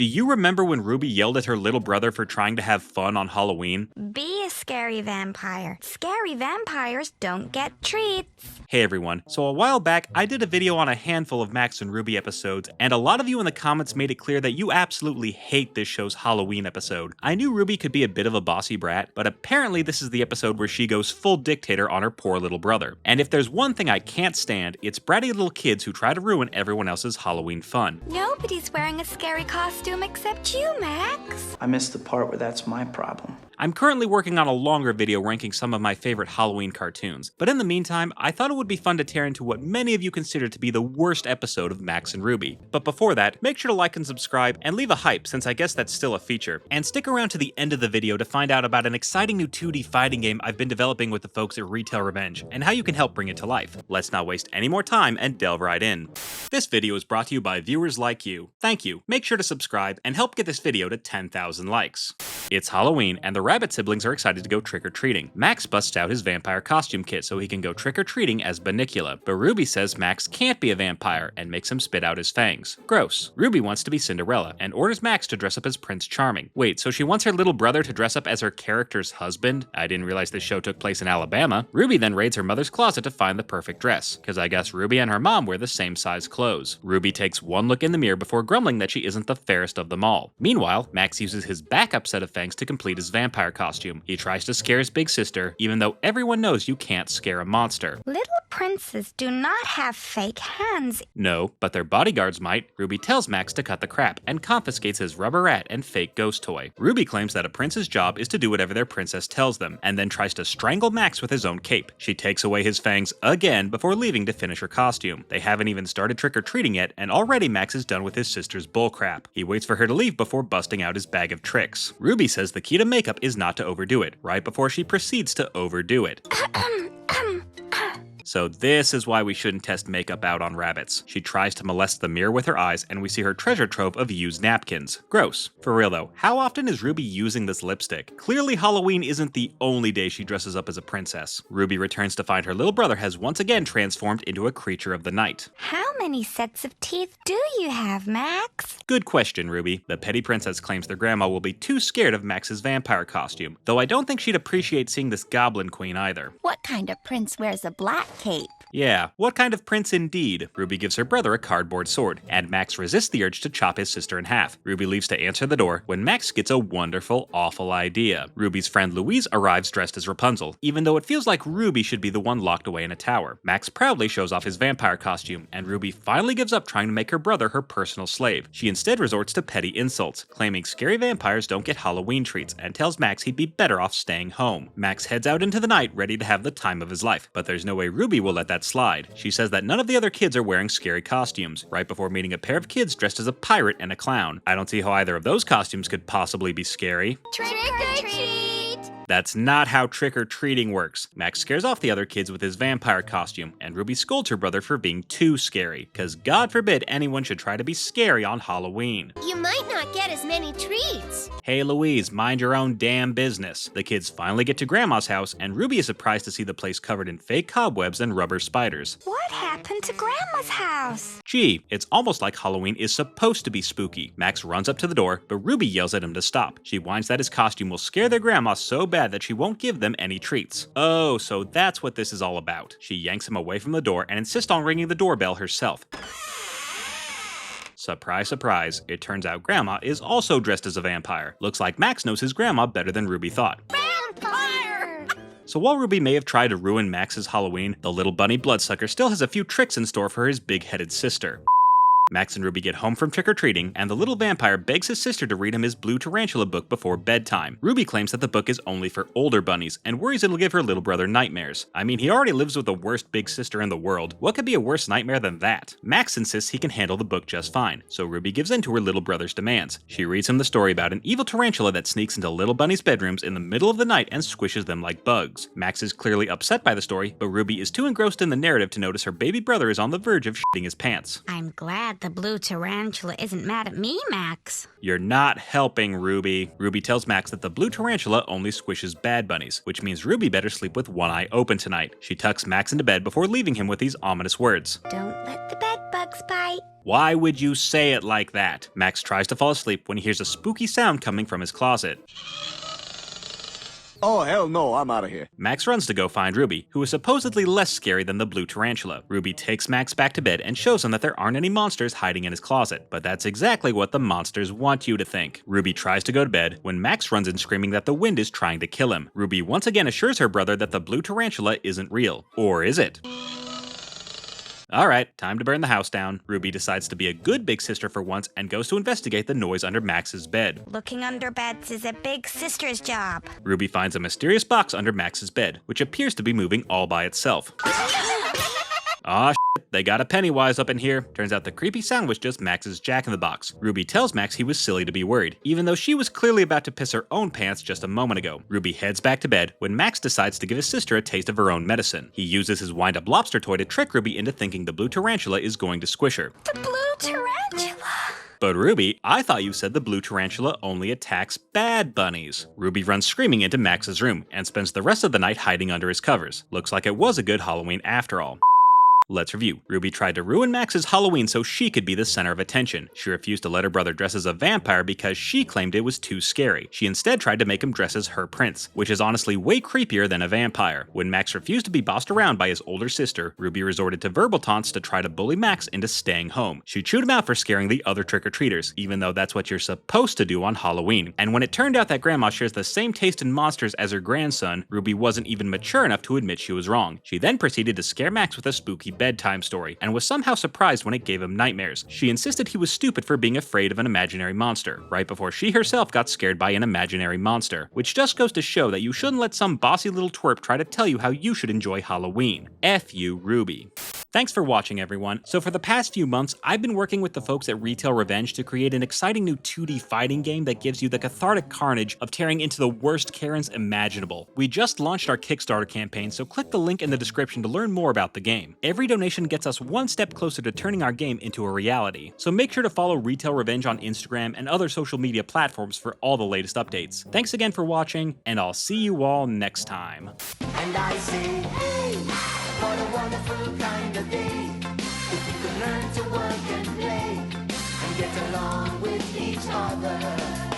Do you remember when Ruby yelled at her little brother for trying to have fun on Halloween? Be a scary vampire. Scary vampires don't get treats. Hey everyone, so a while back I did a video on a handful of Max and Ruby episodes, and a lot of you in the comments made it clear that you absolutely hate this show's Halloween episode. I knew Ruby could be a bit of a bossy brat, but apparently this is the episode where she goes full dictator on her poor little brother. And if there's one thing I can't stand, it's bratty little kids who try to ruin everyone else's Halloween fun. Nobody's wearing a scary costume except you, Max. I missed the part where that's my problem. I'm currently working on a longer video ranking some of my favorite Halloween cartoons, but in the meantime, I thought it would be fun to tear into what many of you consider to be the worst episode of Max and Ruby. But before that, make sure to like and subscribe, and leave a hype since I guess that's still a feature. And stick around to the end of the video to find out about an exciting new 2D fighting game I've been developing with the folks at Retail Revenge, and how you can help bring it to life. Let's not waste any more time and delve right in. This video is brought to you by viewers like you. Thank you. Make sure to subscribe and help get this video to 10,000 likes. It's Halloween, and the Rabbit siblings are excited to go trick-or-treating. Max busts out his vampire costume kit so he can go trick-or-treating as Bunnicula, but Ruby says Max can't be a vampire and makes him spit out his fangs. Gross. Ruby wants to be Cinderella and orders Max to dress up as Prince Charming. Wait, so she wants her little brother to dress up as her character's husband? I didn't realize this show took place in Alabama. Ruby then raids her mother's closet to find the perfect dress, because I guess Ruby and her mom wear the same size clothes. Ruby takes one look in the mirror before grumbling that she isn't the fairest of them all. Meanwhile, Max uses his backup set of fangs to complete his vampire costume. He tries to scare his big sister, even though everyone knows you can't scare a monster. Little princes do not have fake hands. No, but their bodyguards might. Ruby tells Max to cut the crap and confiscates his rubber rat and fake ghost toy. Ruby claims that a prince's job is to do whatever their princess tells them, and then tries to strangle Max with his own cape. She takes away his fangs again before leaving to finish her costume. They haven't even started trick-or-treating yet, and already Max is done with his sister's bullcrap. He waits for her to leave before busting out his bag of tricks. Ruby says the key to makeup is not to overdo it, right before she proceeds to overdo it. So this is why we shouldn't test makeup out on rabbits. She tries to molest the mirror with her eyes, and we see her treasure trove of used napkins. Gross. For real though, how often is Ruby using this lipstick? Clearly Halloween isn't the only day she dresses up as a princess. Ruby returns to find her little brother has once again transformed into a creature of the night. How many sets of teeth do you have, Max? Good question, Ruby. The petty princess claims their grandma will be too scared of Max's vampire costume, though I don't think she'd appreciate seeing this goblin queen either. What kind of prince wears a black cape? Yeah, what kind of prince indeed? Ruby gives her brother a cardboard sword, and Max resists the urge to chop his sister in half. Ruby leaves to answer the door when Max gets a wonderful, awful idea. Ruby's friend Louise arrives dressed as Rapunzel, even though it feels like Ruby should be the one locked away in a tower. Max proudly shows off his vampire costume, and Ruby finally gives up trying to make her brother her personal slave. She instead resorts to petty insults, claiming scary vampires don't get Halloween treats, and tells Max he'd be better off staying home. Max heads out into the night ready to have the time of his life, but there's no way Ruby will let that slide. She says that none of the other kids are wearing scary costumes, right before meeting a pair of kids dressed as a pirate and a clown. I don't see how either of those costumes could possibly be scary. Trick or treat! That's not how trick-or-treating works. Max scares off the other kids with his vampire costume, and Ruby scolds her brother for being too scary, cause God forbid anyone should try to be scary on Halloween. You might not get as many treats. Hey Louise, mind your own damn business. The kids finally get to Grandma's house, and Ruby is surprised to see the place covered in fake cobwebs and rubber spiders. What happened to Grandma's house? Gee, it's almost like Halloween is supposed to be spooky. Max runs up to the door, but Ruby yells at him to stop. She whines that his costume will scare their grandma so bad that she won't give them any treats. Oh, so that's what this is all about. She yanks him away from the door and insists on ringing the doorbell herself. Surprise, surprise, it turns out Grandma is also dressed as a vampire. Looks like Max knows his grandma better than Ruby thought. Vampire! So while Ruby may have tried to ruin Max's Halloween, the little bunny bloodsucker still has a few tricks in store for his big-headed sister. Max and Ruby get home from trick-or-treating, and the little vampire begs his sister to read him his Blue Tarantula book before bedtime. Ruby claims that the book is only for older bunnies, and worries it'll give her little brother nightmares. I mean, he already lives with the worst big sister in the world. What could be a worse nightmare than that? Max insists he can handle the book just fine, so Ruby gives in to her little brother's demands. She reads him the story about an evil tarantula that sneaks into little bunnies' bedrooms in the middle of the night and squishes them like bugs. Max is clearly upset by the story, but Ruby is too engrossed in the narrative to notice her baby brother is on the verge of shitting his pants. I'm glad the Blue Tarantula isn't mad at me, Max. You're not helping, Ruby. Ruby tells Max that the Blue Tarantula only squishes bad bunnies, which means Ruby better sleep with one eye open tonight. She tucks Max into bed before leaving him with these ominous words. Don't let the bed bugs bite. Why would you say it like that? Max tries to fall asleep when he hears a spooky sound coming from his closet. Oh, hell no, I'm out of here. Max runs to go find Ruby, who is supposedly less scary than the Blue Tarantula. Ruby takes Max back to bed and shows him that there aren't any monsters hiding in his closet, but that's exactly what the monsters want you to think. Ruby tries to go to bed when Max runs in screaming that the wind is trying to kill him. Ruby once again assures her brother that the Blue Tarantula isn't real. Or is it? Alright, time to burn the house down. Ruby decides to be a good big sister for once and goes to investigate the noise under Max's bed. Looking under beds is a big sister's job. Ruby finds a mysterious box under Max's bed, which appears to be moving all by itself. Aw, shit, they got a Pennywise up in here. Turns out the creepy sound was just Max's Jack-in-the-Box. Ruby tells Max he was silly to be worried, even though she was clearly about to piss her own pants just a moment ago. Ruby heads back to bed when Max decides to give his sister a taste of her own medicine. He uses his wind-up lobster toy to trick Ruby into thinking the Blue Tarantula is going to squish her. The Blue Tarantula! But Ruby, I thought you said the Blue Tarantula only attacks bad bunnies. Ruby runs screaming into Max's room and spends the rest of the night hiding under his covers. Looks like it was a good Halloween after all. Let's review. Ruby tried to ruin Max's Halloween so she could be the center of attention. She refused to let her brother dress as a vampire because she claimed it was too scary. She instead tried to make him dress as her prince, which is honestly way creepier than a vampire. When Max refused to be bossed around by his older sister, Ruby resorted to verbal taunts to try to bully Max into staying home. She chewed him out for scaring the other trick-or-treaters, even though that's what you're supposed to do on Halloween. And when it turned out that Grandma shares the same taste in monsters as her grandson, Ruby wasn't even mature enough to admit she was wrong. She then proceeded to scare Max with a spooky bedtime story, and was somehow surprised when it gave him nightmares. She insisted he was stupid for being afraid of an imaginary monster, right before she herself got scared by an imaginary monster, which just goes to show that you shouldn't let some bossy little twerp try to tell you how you should enjoy Halloween. F you, Ruby. Thanks for watching, everyone. So for the past few months, I've been working with the folks at Retail Revenge to create an exciting new 2D fighting game that gives you the cathartic carnage of tearing into the worst Karens imaginable. We just launched our Kickstarter campaign, so click the link in the description to learn more about the game. Every donation gets us one step closer to turning our game into a reality. So make sure to follow Retail Revenge on Instagram and other social media platforms for all the latest updates. Thanks again for watching, and I'll see you all next time. And I say, hey, what a wonderful kind of day. If you can learn to work and play and get along with each other.